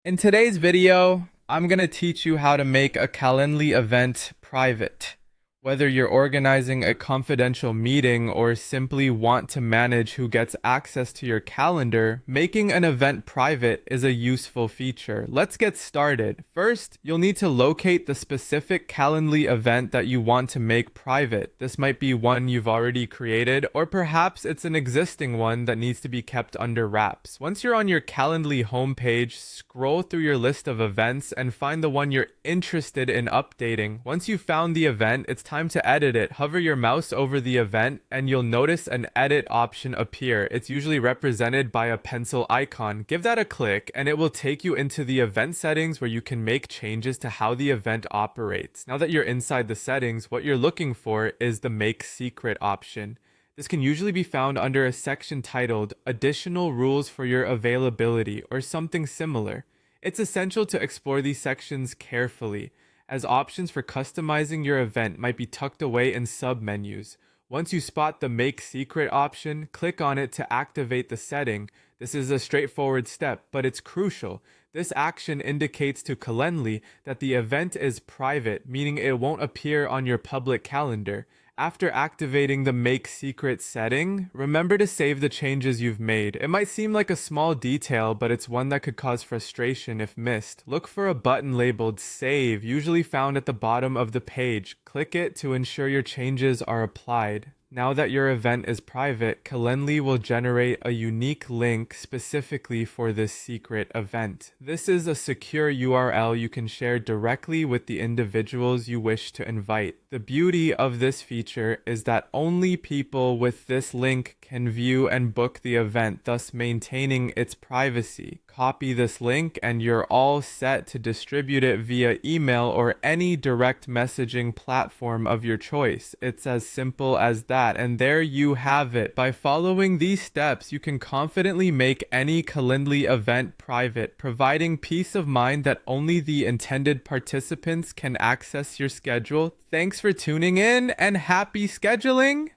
In today's video, I'm going to teach you how to make a Calendly event private. Whether you're organizing a confidential meeting or simply want to manage who gets access to your calendar, making an event private is a useful feature. Let's get started. First, you'll need to locate the specific Calendly event that you want to make private. This might be one you've already created, or perhaps it's an existing one that needs to be kept under wraps. Once you're on your Calendly homepage, scroll through your list of events and find the one you're interested in updating. Once you've found the event, it's time to edit it. Hover your mouse over the event and you'll notice an edit option appear. It's usually represented by a pencil icon. Give that a click and it will take you into the event settings where you can make changes to how the event operates. Now that you're inside the settings, what you're looking for is the make secret option. This can usually be found under a section titled Additional Rules for Your Availability or something similar. It's essential to explore these sections carefully, as options for customizing your event might be tucked away in submenus. Once you spot the Make Secret option, click on it to activate the setting. This is a straightforward step, but it's crucial. This action indicates to Calendly that the event is private, meaning it won't appear on your public calendar. After activating the Make Secret setting, remember to save the changes you've made. It might seem like a small detail, but it's one that could cause frustration if missed. Look for a button labeled Save, usually found at the bottom of the page. Click it to ensure your changes are applied. Now that your event is private, Calendly will generate a unique link specifically for this secret event. This is a secure URL you can share directly with the individuals you wish to invite. The beauty of this feature is that only people with this link can view and book the event, thus maintaining its privacy. Copy this link and you're all set to distribute it via email or any direct messaging platform of your choice. It's as simple as that, and there you have it. By following these steps, you can confidently make any Calendly event private, providing peace of mind that only the intended participants can access your schedule. Thanks for tuning in and happy scheduling!